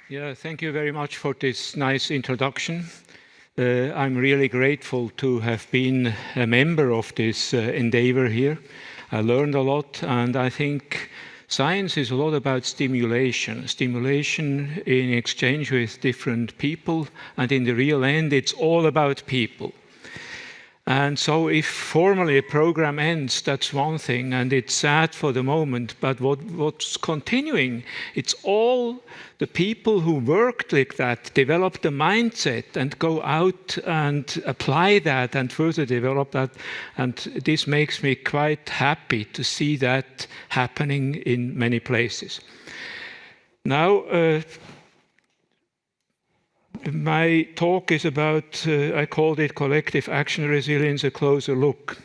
Yeah, thank you very much for this nice introduction. I'm really grateful to have been a member of this endeavor here. I learned a lot, and I think science is a lot about stimulation. Stimulation in exchange with different people, and in the real end, it's all about people. And so if formally a program ends, that's one thing, and it's sad for the moment, but what's continuing, it's all the people who worked like that, develop the mindset and go out and apply that and further develop that. And this makes me quite happy to see that happening in many places. Now, my talk is about, I called it Collective Action Resilience, a closer look.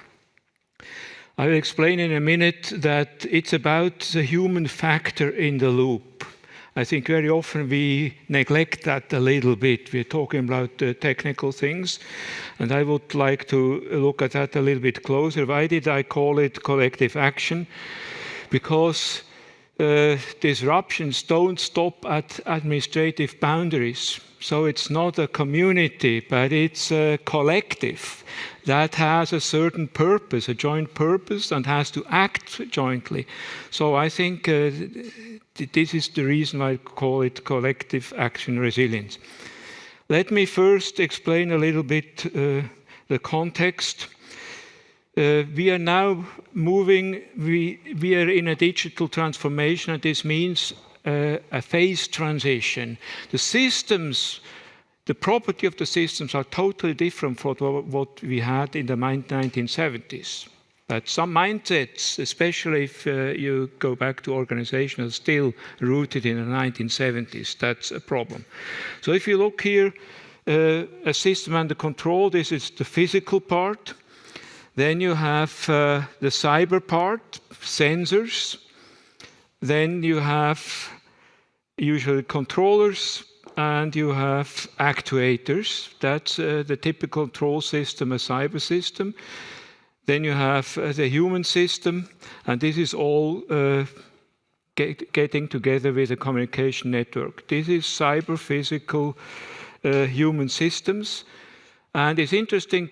I will explain in a minute that it's about the human factor in the loop. I think very often we neglect that a little bit. We're talking about technical things, and I would like to look at that a little bit closer. Why did I call it collective action? Because disruptions don't stop at administrative boundaries. So it's not a community, but it's a collective that has a certain purpose, a joint purpose, and has to act jointly. So I think this is the reason why I call it collective action resilience. Let me first explain a little bit the context. We are now moving, we are in a digital transformation, and this means a phase transition. The systems, the property of the systems are totally different from what we had in the 1970s. But some mindsets, especially if you go back to organization, are still rooted in the 1970s. That's a problem. So if you look here, a system under control, this is the physical part. Then you have the cyber part, sensors. Then you have usually controllers, and you have actuators. That's the typical control system, a cyber system. Then you have the human system, and this is all getting together with a communication network. This is cyber, physical, human systems. And it's interesting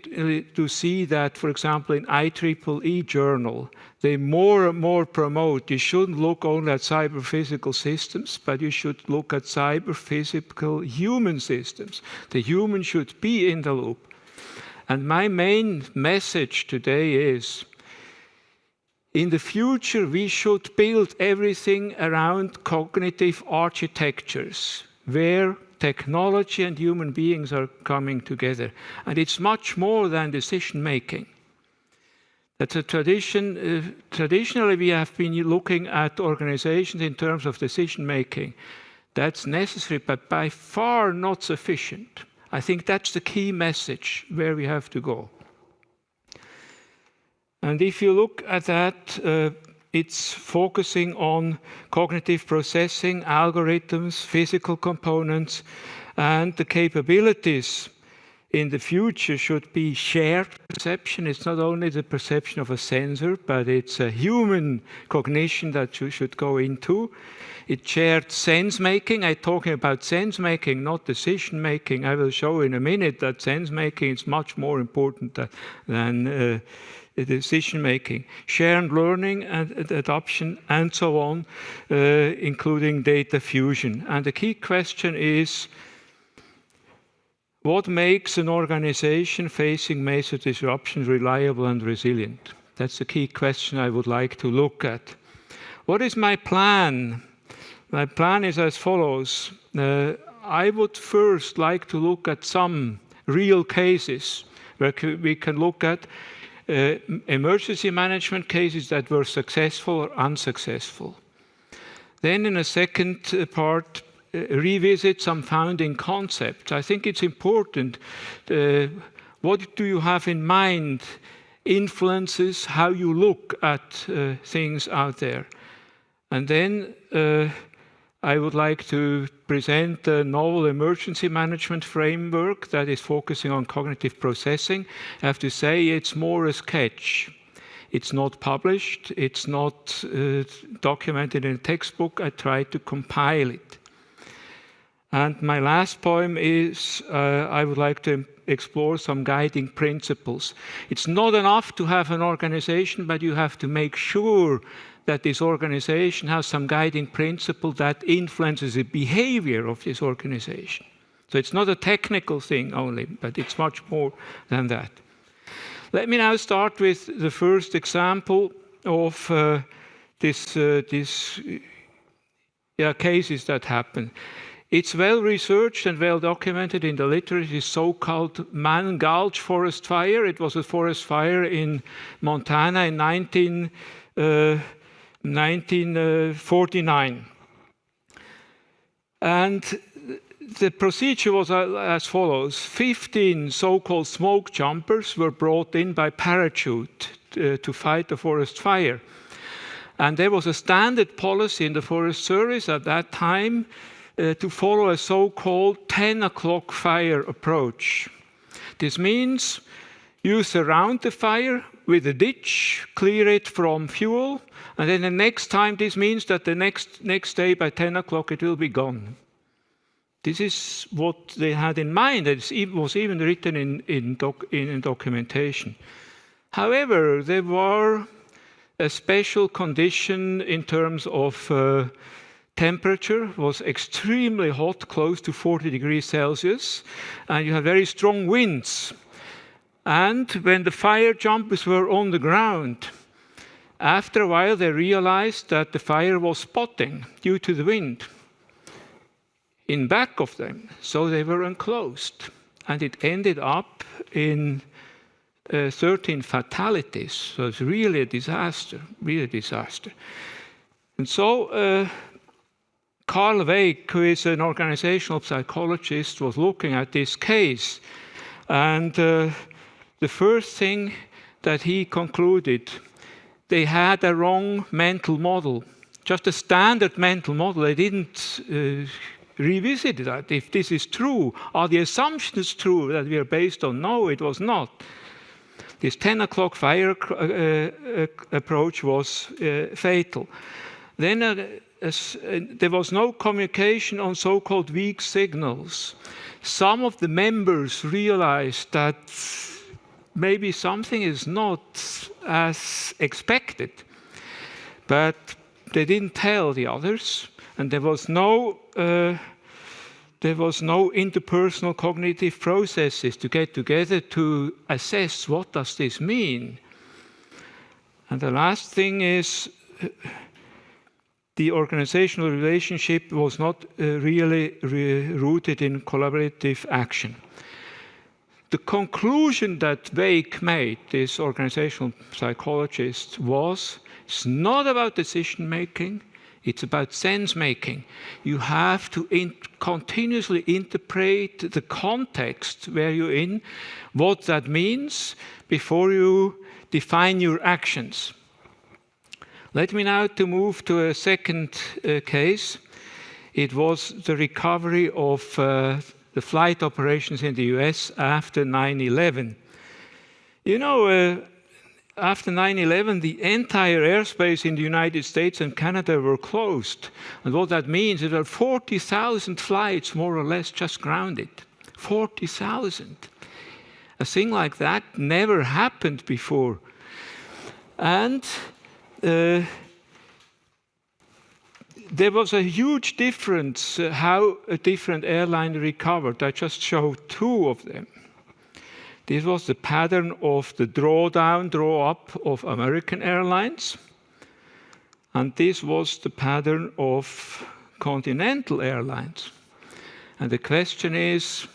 to see that, for example, in IEEE journal, they more and more promote you shouldn't look only at cyber physical systems, but you should look at cyber physical human systems. The human should be in the loop. And my main message today is, in the future, we should build everything around cognitive architectures, where technology and human beings are coming together. And it's much more than decision making. That's a tradition. Traditionally, we have been looking at organizations in terms of decision making. That's necessary, but by far not sufficient. I think that's the key message where we have to go. And if you look at that, it's focusing on cognitive processing, algorithms, physical components, and the capabilities in the future should be shared perception. It's not only the perception of a sensor, but it's a human cognition that you should go into. It's shared sense making. I'm talking about sense making, not decision making. I will show in a minute that sense making is much more important than decision making, shared learning and adoption, and so on, including data fusion. And the key question is, what makes an organization facing major disruption reliable and resilient? That's the key question I would like to look at. What is my plan? My plan is as follows. I would first like to look at some real cases where we can look at emergency management cases that were successful or unsuccessful. Then in a second part, revisit some founding concepts. I think it's important. What do you have in mind influences how you look at things out there. And then I would like to present a novel emergency management framework that is focusing on cognitive processing. I have to say it's more a sketch. It's not published. It's not documented in a textbook. I tried to compile it. And my last poem is, I would like to explore some guiding principles. It's not enough to have an organization, but you have to make sure that this organization has some guiding principle that influences the behavior of this organization. So it's not a technical thing only, but it's much more than that. Let me now start with the first example of these cases that happen. It's well researched and well documented in the literature, this so-called Man Gulch forest fire. It was a forest fire in Montana in 1949. And the procedure was as follows. 15 so-called smoke jumpers were brought in by parachute to fight the forest fire. And there was a standard policy in the Forest Service at that time to follow a so-called 10 o'clock fire approach. This means you surround the fire with a ditch, clear it from fuel, and then the next time this means that the next day by 10 o'clock it will be gone. This is what they had in mind. It was even written in documentation. However, there were a special condition in terms of temperature. Was extremely hot, close to 40 degrees Celsius, and you had very strong winds. And when the fire jumpers were on the ground, after a while they realized that the fire was spotting due to the wind in back of them, so they were enclosed. And it ended up in 13 fatalities, so it's really a disaster, really a disaster. And so Carl Wake, who is an organizational psychologist, was looking at this case. And the first thing that he concluded, they had a wrong mental model, just a standard mental model. They didn't revisit that. If this is true, are the assumptions true that we are based on? No, it was not. This 10 o'clock fire approach was fatal. Then there was no communication on so-called weak signals. Some of the members realized that maybe something is not as expected, but they didn't tell the others, and there was no interpersonal cognitive processes to get together to assess what does this mean. And the last thing is the organizational relationship was not really rooted in collaborative action. The conclusion that Wake made, this organizational psychologist, was it's not about decision making, it's about sense making. You have to continuously interpret the context where you're in, what that means, before you define your actions. Let me now to move to a second case. It was the recovery of the flight operations in the US after 9/11. You know, after 9/11, the entire airspace in the United States and Canada were closed. And what that means is there are 40,000 flights, more or less, just grounded. 40,000. A thing like that never happened before. And there was a huge difference how a different airline recovered. I just showed two of them. This was the pattern of the drawdown, draw up of American Airlines. And this was the pattern of Continental Airlines. And the question is,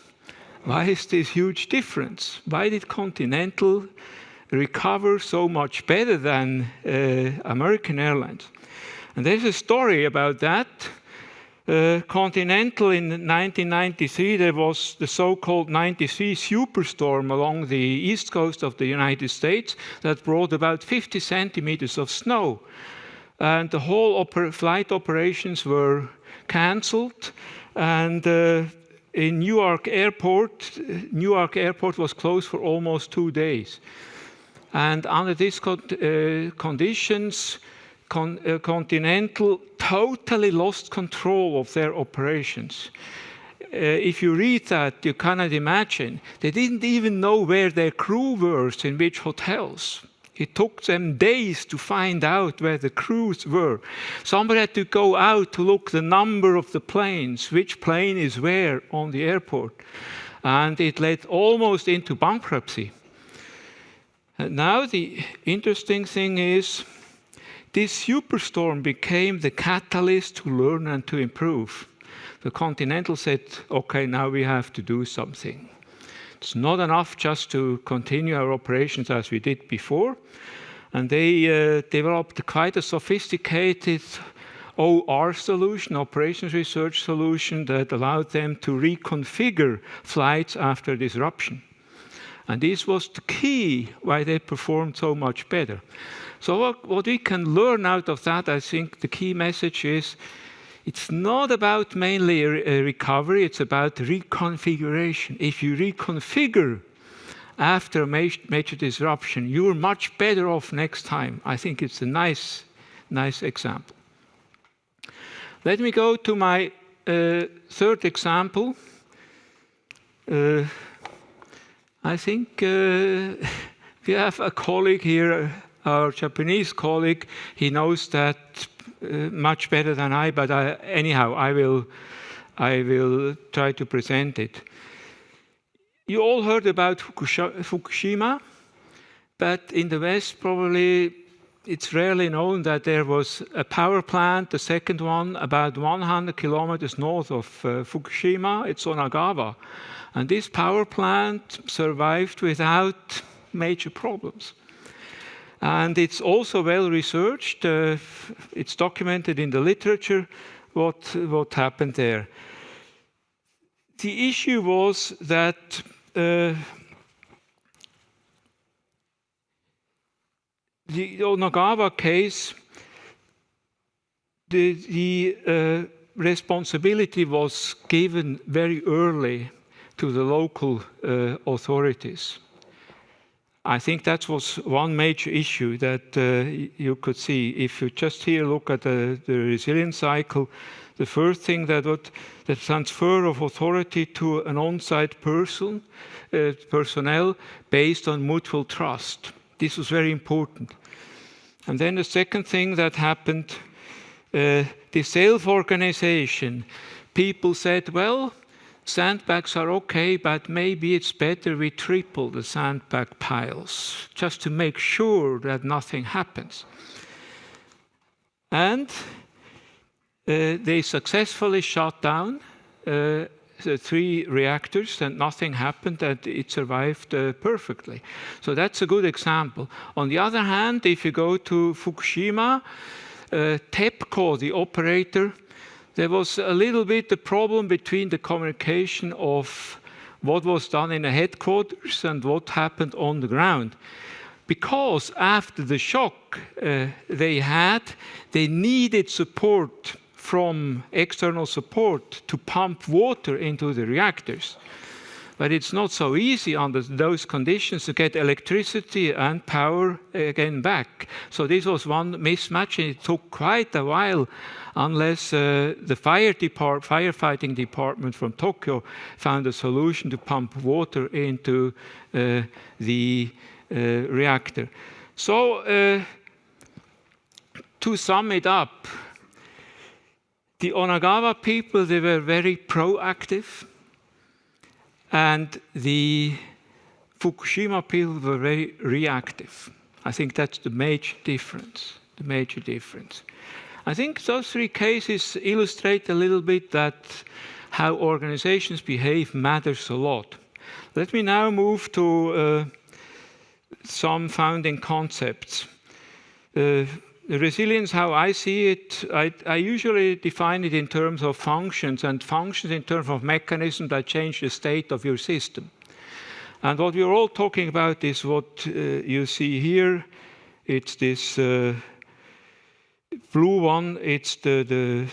why is this huge difference? Why did Continental recover so much better than American Airlines? And there's a story about that. Continental in 1993, there was the so-called 93 superstorm along the east coast of the United States that brought about 50 centimeters of snow. And the whole flight operations were canceled. And in Newark Airport was closed for almost 2 days. And under these conditions, Continental totally lost control of their operations. if you read that, you cannot imagine. They didn't even know where their crew were, in which hotels. It took them days to find out where the crews were. Somebody had to go out to look the number of the planes, which plane is where on the airport. And it led almost into bankruptcy. And now the interesting thing is, this superstorm became the catalyst to learn and to improve. The Continental said, okay, now we have to do something. It's not enough just to continue our operations as we did before. And they developed quite a sophisticated OR solution, operations research solution, that allowed them to reconfigure flights after disruption. And this was the key why they performed so much better. So what we can learn out of that, I think the key message is, it's not about mainly a recovery, it's about reconfiguration. If you reconfigure after a major disruption, you're much better off next time. I think it's a nice example. Let me go to my third example. I think we have a colleague here, our Japanese colleague. He knows that much better than I, but anyhow, I will try to present it. You all heard about Fukushima, but in the West probably it's rarely known that there was a power plant, the second one, about 100 kilometers north of Fukushima. It's Onagawa. And this power plant survived without major problems. And it's also well researched. It's documented in the literature what happened there. The issue was that the Onagawa case, the responsibility was given very early to the local authorities. I think that was one major issue that you could see. If you just here look at the resilience cycle, the first thing the transfer of authority to an on-site personnel based on mutual trust. This was very important. And then the second thing that happened, the self-organization. People said, well, sandbags are okay, but maybe it's better we triple the sandbag piles just to make sure that nothing happens. And they successfully shut down the 3 reactors and nothing happened, and it survived perfectly. So that's a good example. On the other hand, if you go to Fukushima, TEPCO, the operator, there was a little bit the problem between the communication of what was done in the headquarters and what happened on the ground. Because after the shock they needed support from external support to pump water into the reactors. But it's not so easy under those conditions to get electricity and power again back. So this was one mismatch, and it took quite a while unless the firefighting department from Tokyo found a solution to pump water into the reactor. So to sum it up, the Onagawa people, they were very proactive, and the Fukushima people were very reactive. I think that's the major difference. I think those 3 cases illustrate a little bit that how organizations behave matters a lot. Let me now move to some founding concepts. The resilience, how I see it, I usually define it in terms of functions, and functions in terms of mechanisms that change the state of your system. And what we're all talking about is what you see here. It's this blue one, it's the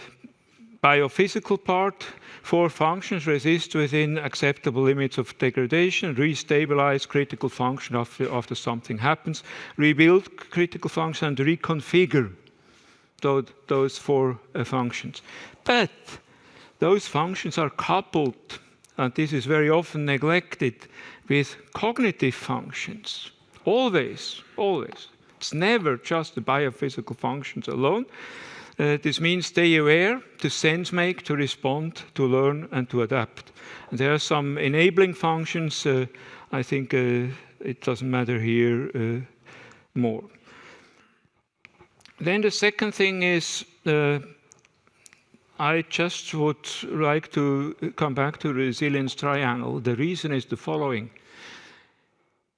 biophysical part. 4 functions: resist within acceptable limits of degradation, restabilize critical function after something happens, rebuild critical function, and reconfigure those 4 functions. But those functions are coupled, and this is very often neglected, with cognitive functions. Always, always. It's never just the biophysical functions alone. This means stay aware, to sense make, to respond, to learn, and to adapt. And there are some enabling functions. I think it doesn't matter here more. Then the second thing is, I just would like to come back to the resilience triangle. The reason is the following.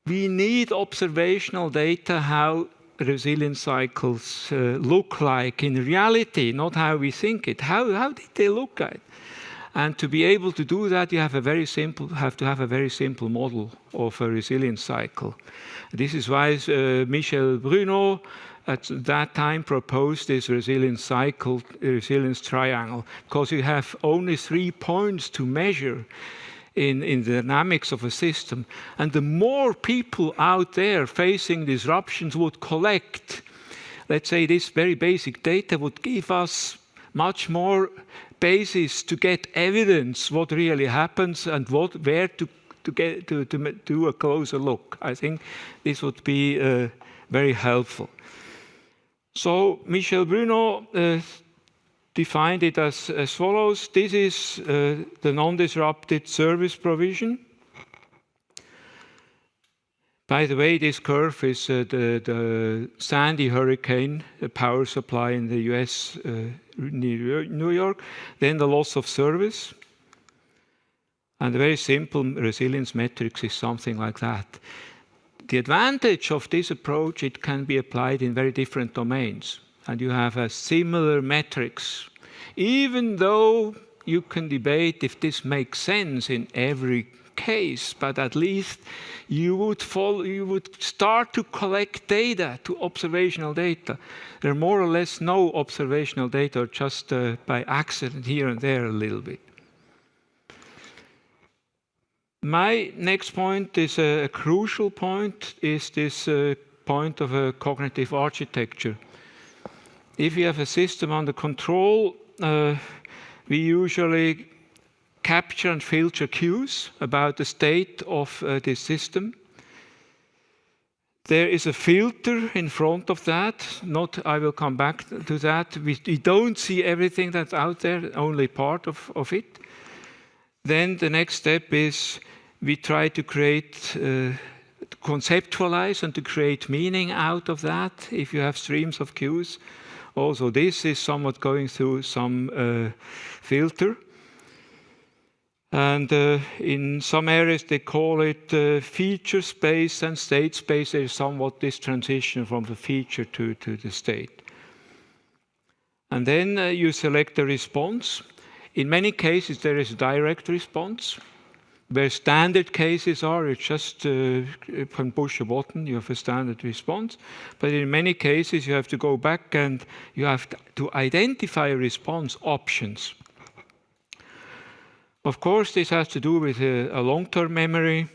We need observational data how resilience cycles look like in reality, not how we think it. How did they look like? And to be able to do that, you have to have a very simple model of a resilience cycle. This is why Michel Bruno at that time proposed this resilience cycle, resilience triangle, because you have only 3 points to measure in the dynamics of a system. And the more people out there facing disruptions would collect, let's say, this very basic data would give us much more basis to get evidence what really happens and where to do a closer look. I think this would be very helpful. So Michel Bruno defined it as follows. This is the non-disrupted service provision. By the way, this curve is the Sandy hurricane power supply in the US near New York. Then the loss of service. And the very simple resilience metrics is something like that. The advantage of this approach, it can be applied in very different domains. And you have a similar metrics. Even though you can debate if this makes sense in every case, but at least you would start to collect data, to observational data. There are more or less no observational data, just by accident here and there a little bit. My next point is a crucial point, is this point of a cognitive architecture. If you have a system under control, we usually capture and filter cues about the state of this system. There is a filter in front of that. I will come back to that. We don't see everything that's out there, only part of it. Then the next step is we try to conceptualize and to create meaning out of that if you have streams of cues. Also, this is somewhat going through some filter. And in some areas, they call it feature space and state space. There is somewhat this transition from the feature to the state. And then you select a response. In many cases, there is a direct response. Where standard cases are, you just can push a button, you have a standard response. But in many cases, you have to go back and you have to identify response options. Of course, this has to do with a long-term memory.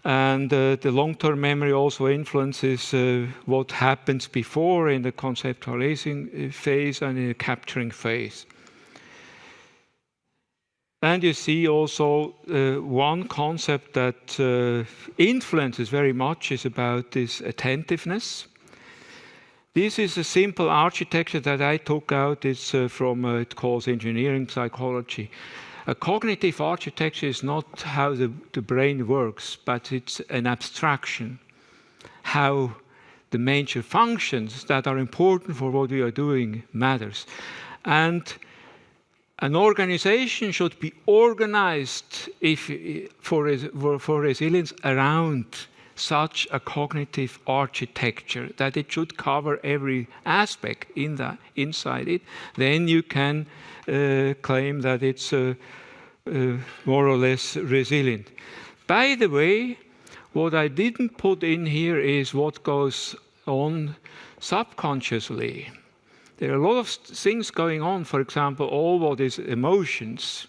And the long-term memory also influences what happens before in the conceptualizing phase and in the capturing phase. And you see also one concept that influences very much is about this attentiveness. This is a simple architecture that I took out. It's from, it calls engineering psychology. A cognitive architecture is not how the brain works, but it's an abstraction. How the major functions that are important for what we are doing matters. And an organization should be organized for resilience around such a cognitive architecture, that it should cover every aspect inside it. Then you can claim that it's more or less resilient. By the way, what I didn't put in here is what goes on subconsciously. There are a lot of things going on, for example, all what is emotions.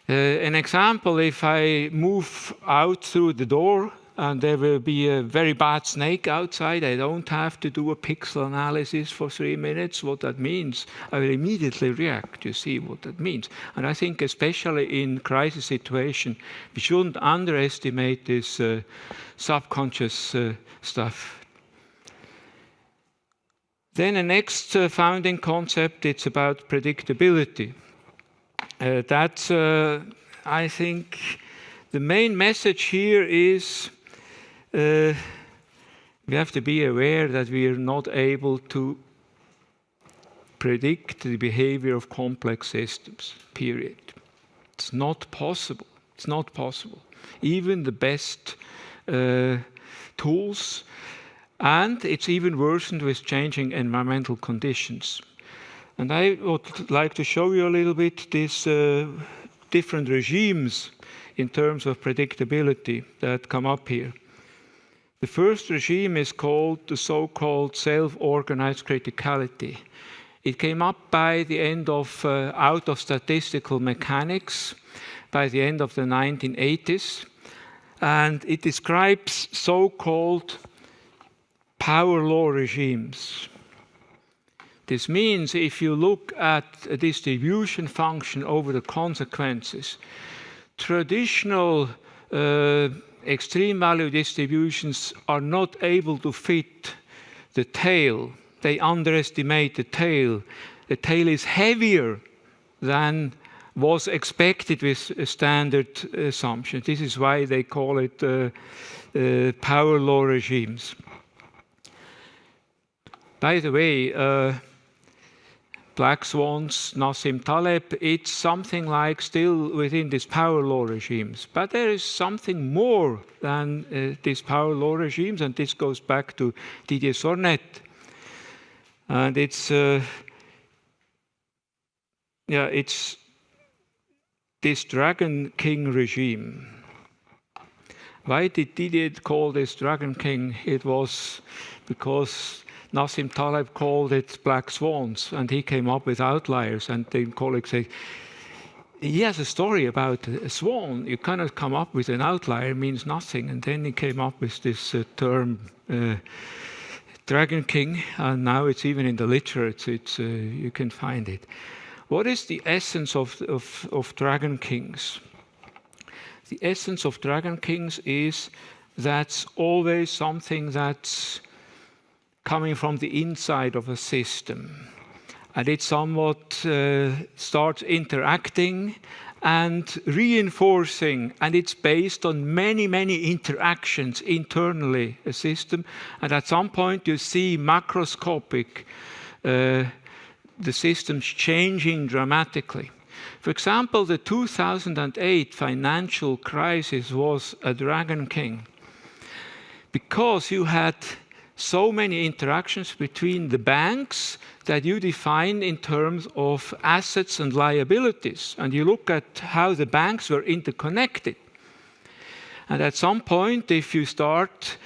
An example, if I move out through the door and there will be a very bad snake outside. I don't have to do a pixel analysis for 3 minutes. What that means, I will immediately react. You see what that means. And I think especially in crisis situation, we shouldn't underestimate this subconscious stuff. Then the next founding concept, it's about predictability. That's, I think, the main message here is we have to be aware that we are not able to predict the behavior of complex systems, period. It's not possible. It's not possible. Even the best tools, and it's even worsened with changing environmental conditions. And I would like to show you a little bit these different regimes in terms of predictability that come up here. The first regime is called the so-called self-organized criticality. It came up by the end of out of statistical mechanics, by the end of the 1980s, and it describes so-called power law regimes. This means if you look at a distribution function over the consequences, traditional extreme value distributions are not able to fit the tail. They underestimate the tail. The tail is heavier than was expected with a standard assumption. This is why they call it power law regimes. By the way, black swans, Nassim Taleb, it's something like still within these power law regimes. But there is something more than these power law regimes, and this goes back to Didier Sornet. And it's this Dragon King regime. Why did Didier call this Dragon King? It was because Nassim Taleb called it black swans, and he came up with outliers. And the colleagues say, he has a story about a swan. You cannot come up with an outlier, it means nothing. And then he came up with this term, Dragon King, and now it's even in the literature. You can find it. What is the essence of Dragon Kings? The essence of Dragon Kings is that's always something that's coming from the inside of a system. And it somewhat starts interacting and reinforcing, and it's based on many, many interactions internally, a system. And at some point you see macroscopic, the systems changing dramatically. For example, the 2008 financial crisis was a Dragon King because you had so many interactions between the banks that you define in terms of assets and liabilities. And you look at how the banks were interconnected. And at some point, if you start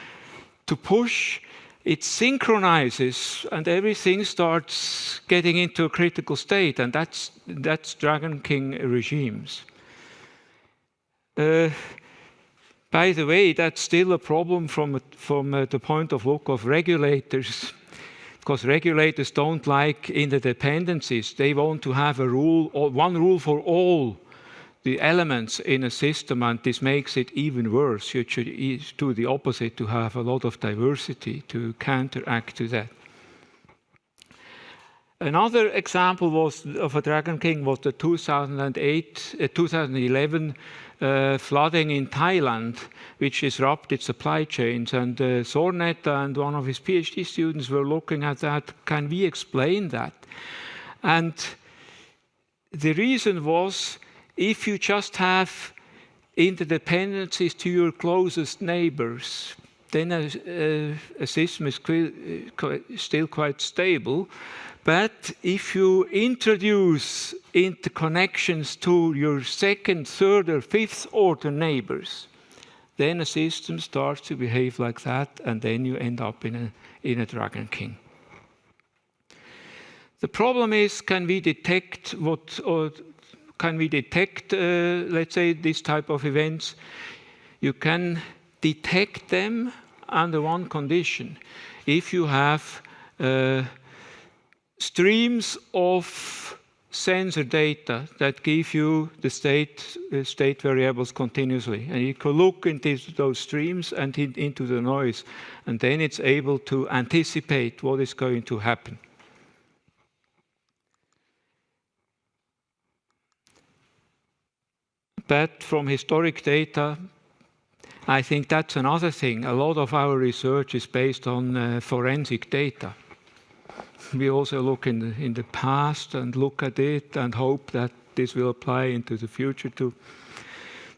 to push, it synchronizes and everything starts getting into a critical state. And that's Dragon King regimes. By the way, that's still a problem from the point of look of regulators, because regulators don't like interdependencies. They want to have a rule, or one rule for all the elements in a system, and this makes it even worse. You should do the opposite, to have a lot of diversity to counteract to that. Another example of a Dragon King was the 2011 flooding in Thailand, which disrupted supply chains. And Sornet and one of his PhD students were looking at that. Can we explain that? And the reason was, if you just have interdependencies to your closest neighbors, then a system is still quite stable. But if you introduce interconnections to your second, third, or fifth order neighbors, then a system starts to behave like that, and then you end up in a Dragon King. The problem is, can we detect let's say, this type of events? You can detect them under one condition. If you have streams of sensor data that give you the state variables continuously, and you can look into those streams and into the noise, and then it's able to anticipate what is going to happen. But from historic data, I think that's another thing. A lot of our research is based on forensic data. We also look in the past and look at it and hope that this will apply into the future too.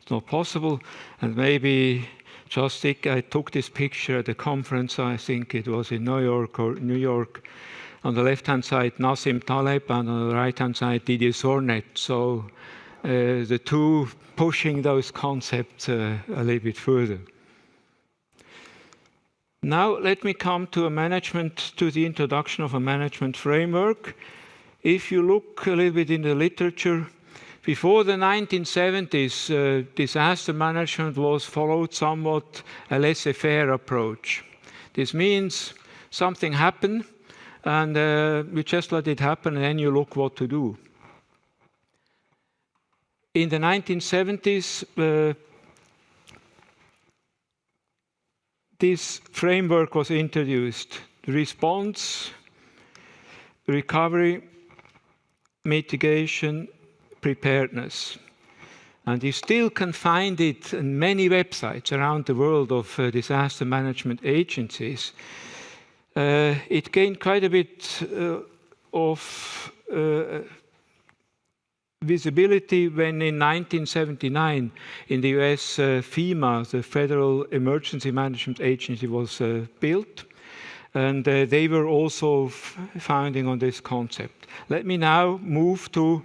It's not possible. And maybe just I took this picture at a conference, I think it was in New York. On the left-hand side, Nassim Taleb, and on the right-hand side, Didier Sornet. So the two pushing those concepts a little bit further. Now let me come to the introduction of a management framework. If you look a little bit in the literature, before the 1970s, disaster management was followed somewhat a laissez-faire approach. This means something happened, and you just let it happen, and then you look what to do. In the 1970s, this framework was introduced: response, recovery, mitigation, preparedness. And you still can find it in many websites around the world of disaster management agencies. It gained quite a bit of visibility when in 1979 in the US FEMA, the Federal Emergency Management Agency, was built, and they were also founding on this concept. Let me now move to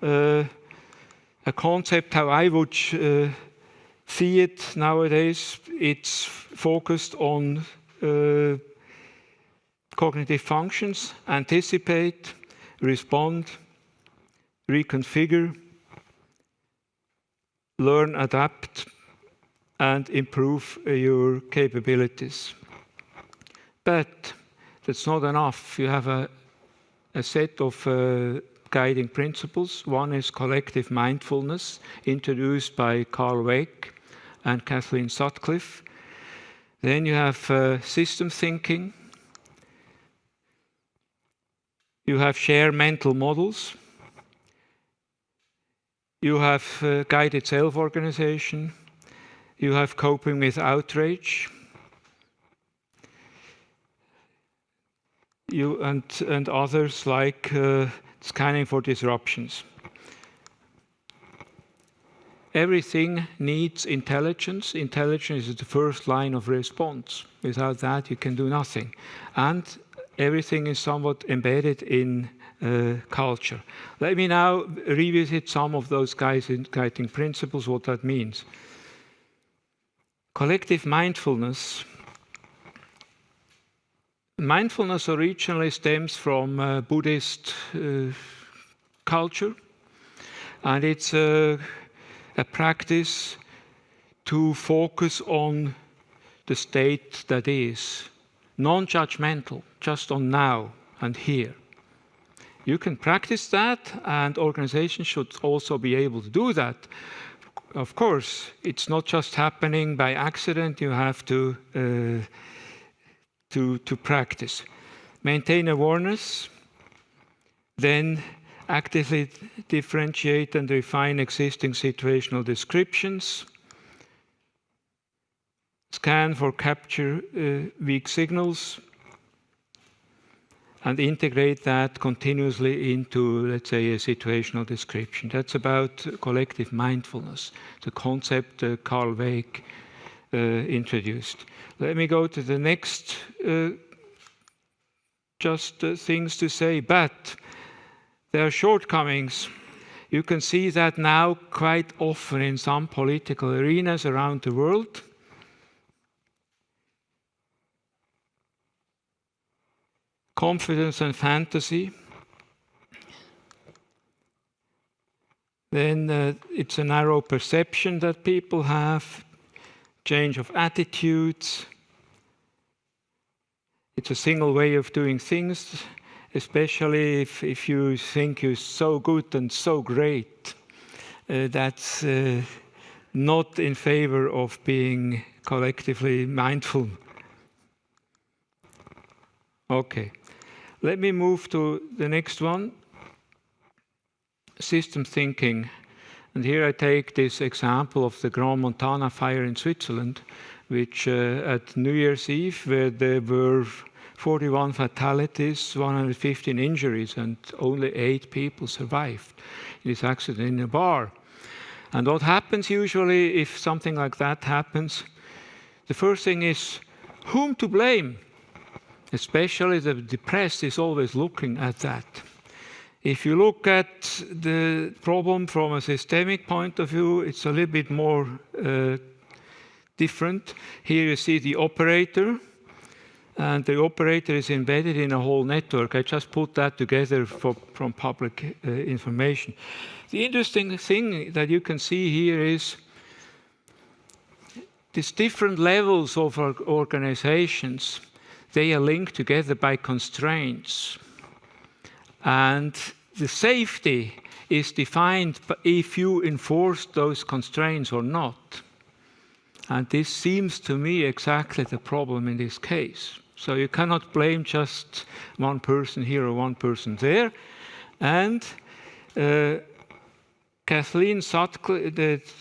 a concept how I would see it nowadays. It's focused on cognitive functions: anticipate, respond, reconfigure, learn, adapt, and improve your capabilities. But that's not enough. You have a set of guiding principles. One is collective mindfulness, introduced by Carl Wake and Kathleen Sutcliffe. Then you have system thinking. You have shared mental models. You have guided self-organization. You have coping with outrage. You and others like scanning for disruptions. Everything needs intelligence. Intelligence is the first line of response. Without that, you can do nothing. And everything is somewhat embedded in culture. Let me now revisit some of those guiding principles, what that means. Collective mindfulness. Mindfulness originally stems from Buddhist culture, and it's a practice to focus on the state that is, non-judgmental, just on now and here. You can practice that, and organizations should also be able to do that. Of course, it's not just happening by accident. You have to practice. Maintain awareness, then actively differentiate and refine existing situational descriptions. Scan for capture weak signals, and integrate that continuously into, let's say, a situational description. That's about collective mindfulness, the concept Carl Wake introduced. Let me go to the next things to say, but there are shortcomings. You can see that now quite often in some political arenas around the world. Confidence and fantasy. Then it's a narrow perception that people have. change of attitudes. It's a single way of doing things, especially if you think you're so good and so great. That's not in favor of being collectively mindful. Okay, let me move to the next one. System thinking. And here I take this example of the Grand Montana fire in Switzerland, which at New Year's Eve, where there were 41 fatalities, 115 injuries, and only 8 people survived in this accident in a bar. And what happens usually if something like that happens? The first thing is whom to blame. Especially the press is always looking at that. If you look at the problem from a systemic point of view, it's a little bit more different. Here you see the operator, and the operator is embedded in a whole network. I just put that together from public information. The interesting thing that you can see here is these different levels of organizations, they are linked together by constraints. And the safety is defined if you enforce those constraints or not. And this seems to me exactly the problem in this case. So you cannot blame just one person here or one person there. And Kathleen Sutcliffe,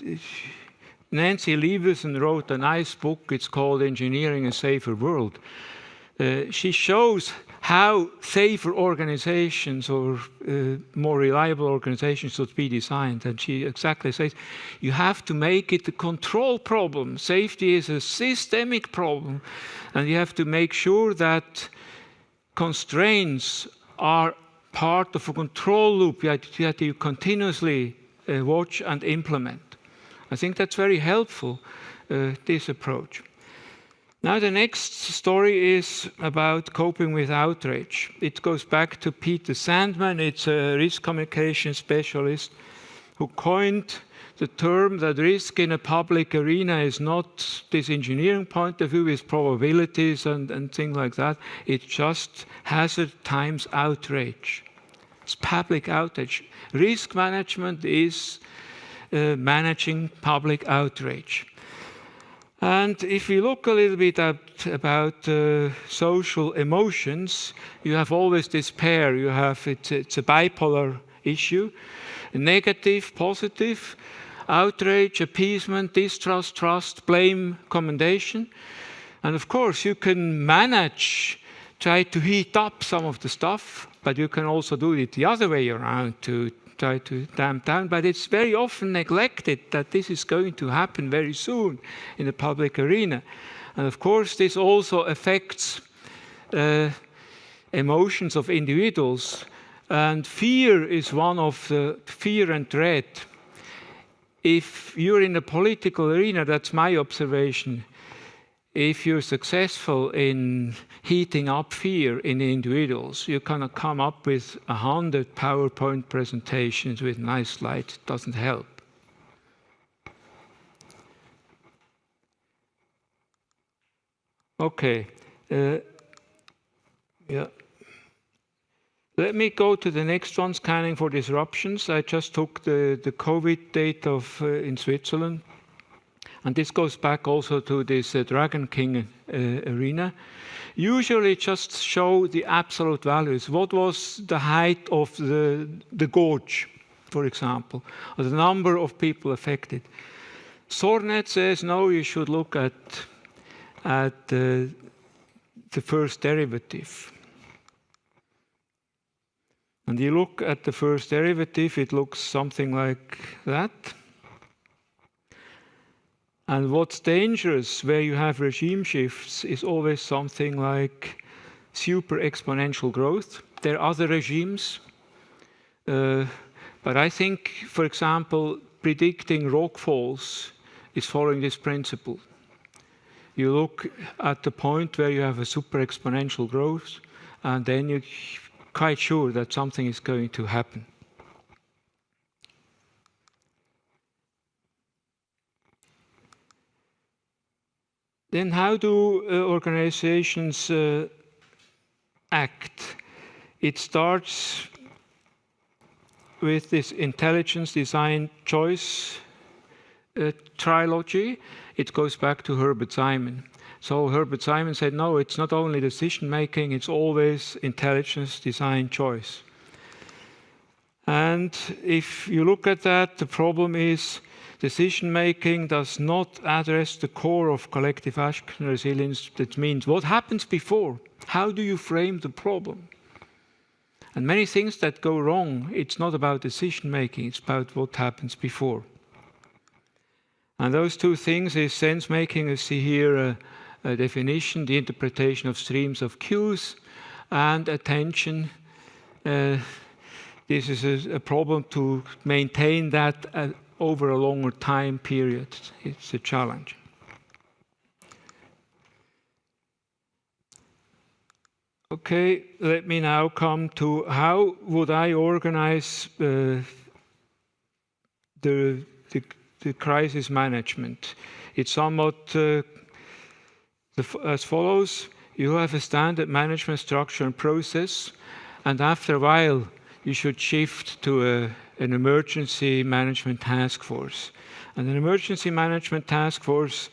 Nancy Leveson wrote a nice book. It's called Engineering a Safer World. She shows how safer organizations or more reliable organizations should be designed. And she exactly says, you have to make it a control problem. Safety is a systemic problem. And you have to make sure that constraints are part of a control loop that you continuously watch and implement. I think that's very helpful, this approach. Now the next story is about coping with outrage. It goes back to Peter Sandman. It's a risk communication specialist who coined the term that risk in a public arena is not this engineering point of view with probabilities and things like that. It's just hazard times outrage. It's public outrage. Risk management is managing public outrage. And if we look a little bit about social emotions, you have always this pair. You have it's a bipolar issue: negative, positive, outrage, appeasement, distrust, trust, blame, commendation. And of course, you can try to heat up some of the stuff, but you can also do it the other way around to try to damp down, but it's very often neglected that this is going to happen very soon in the public arena. And of course, this also affects emotions of individuals. And fear is one of the fear and dread. If you're in a political arena, that's my observation, if you're successful in heating up fear in individuals, you cannot come up with 100 PowerPoint presentations with nice slides. It doesn't help. Okay. Yeah. Let me go to the next one, scanning for disruptions. I just took the COVID data in Switzerland. And this goes back also to this Dragon King arena. Usually just show the absolute values. What was the height of the gorge, for example, or the number of people affected? SORNet says, no, you should look at the first derivative. And you look at the first derivative, it looks something like that. And what's dangerous where you have regime shifts is always something like super exponential growth. There are other regimes, but I think, for example, predicting rock falls is following this principle. You look at the point where you have a super exponential growth, and then you're quite sure that something is going to happen. Then how do organizations act? It starts with this intelligence, design, choice trilogy. It goes back to Herbert Simon. So Herbert Simon said, no, it's not only decision making, it's always intelligence, design, choice. And if you look at that, the problem is decision making does not address the core of collective action resilience. That means what happens before? How do you frame the problem? And many things that go wrong, it's not about decision making, it's about what happens before. And those two things is sense making. You see here a definition, the interpretation of streams of cues, and attention. This is a problem to maintain that over a longer time period. It's a challenge. Okay, let me now come to how would I organize the crisis management. It's somewhat as follows. You have a standard management structure and process, and after a while you should shift to an emergency management task force. And an emergency management task force,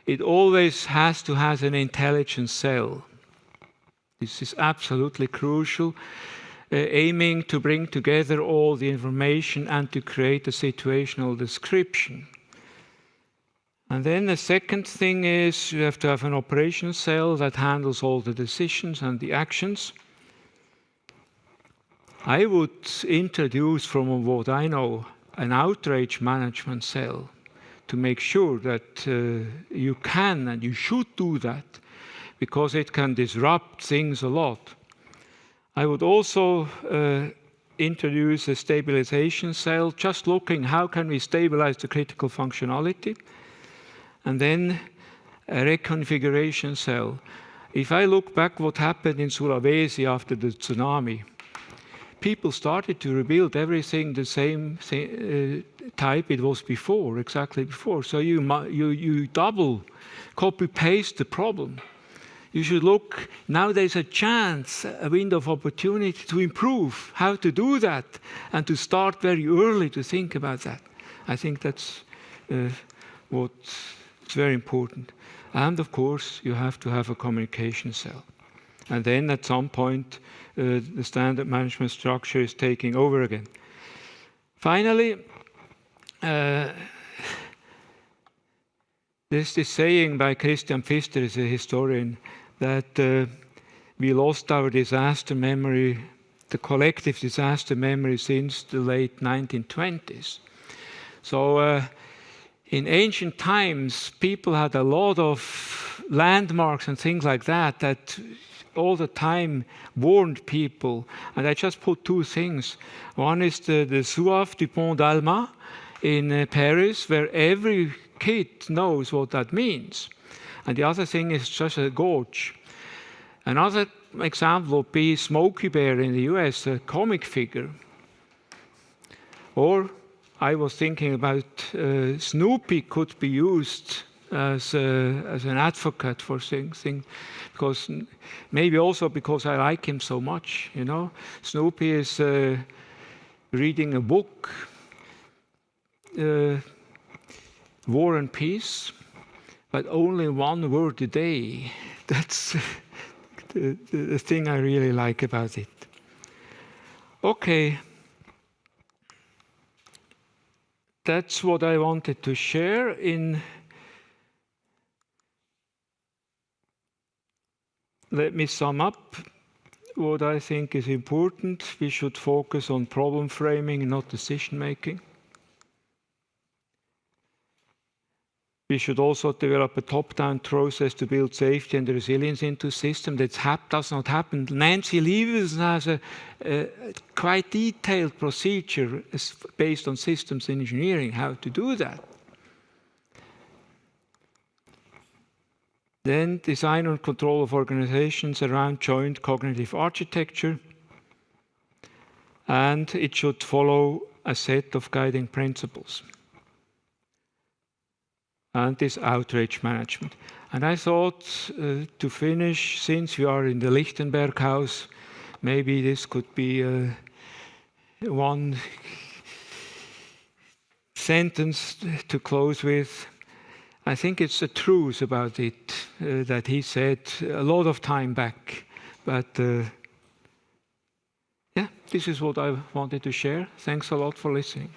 it always has to have an intelligence cell. This is absolutely crucial, aiming to bring together all the information and to create a situational description. And then the second thing is you have to have an operations cell that handles all the decisions and the actions. I would introduce, from what I know, an outrage management cell to make sure that you can and you should do that, because it can disrupt things a lot. I would also introduce a stabilization cell, just looking how can we stabilize the critical functionality, and then a reconfiguration cell. If I look back what happened in Sulawesi after the tsunami, people started to rebuild everything the same type it was before, exactly before. So you double, copy-paste the problem. You should look, now there's a chance, a window of opportunity to improve how to do that and to start very early to think about that. I think that's what's very important. And of course, you have to have a communication cell. And then at some point, the standard management structure is taking over again. Finally, there's this saying by Christian Pfister, is a historian, that we lost our disaster memory, the collective disaster memory, since the late 1920s. So in ancient times, people had a lot of landmarks and things like that that all the time warned people. And I just put two things. One is the Zouave du Pont d'Alma in Paris, where every kid knows what that means. And the other thing is just a gorge. Another example would be Smokey Bear in the US, a comic figure. Or I was thinking about Snoopy could be used as an advocate for things, because maybe also because I like him so much, you know. Snoopy is reading a book, War and Peace, but only one word a day. That's the thing I really like about it. Okay. That's what I wanted to share in. Let me sum up what I think is important. We should focus on problem framing, not decision making. We should also develop a top-down process to build safety and resilience into systems. That does not happen. Nancy Leavis has a quite detailed procedure based on systems engineering, how to do that. Then design and control of organizations around joint cognitive architecture. And it should follow a set of guiding principles. and this outrage management. And I thought to finish, since we are in the Lichtenberg house, maybe this could be one sentence to close with. I think it's the truth about it that he said a lot of time back. But yeah, this is what I wanted to share. Thanks a lot for listening.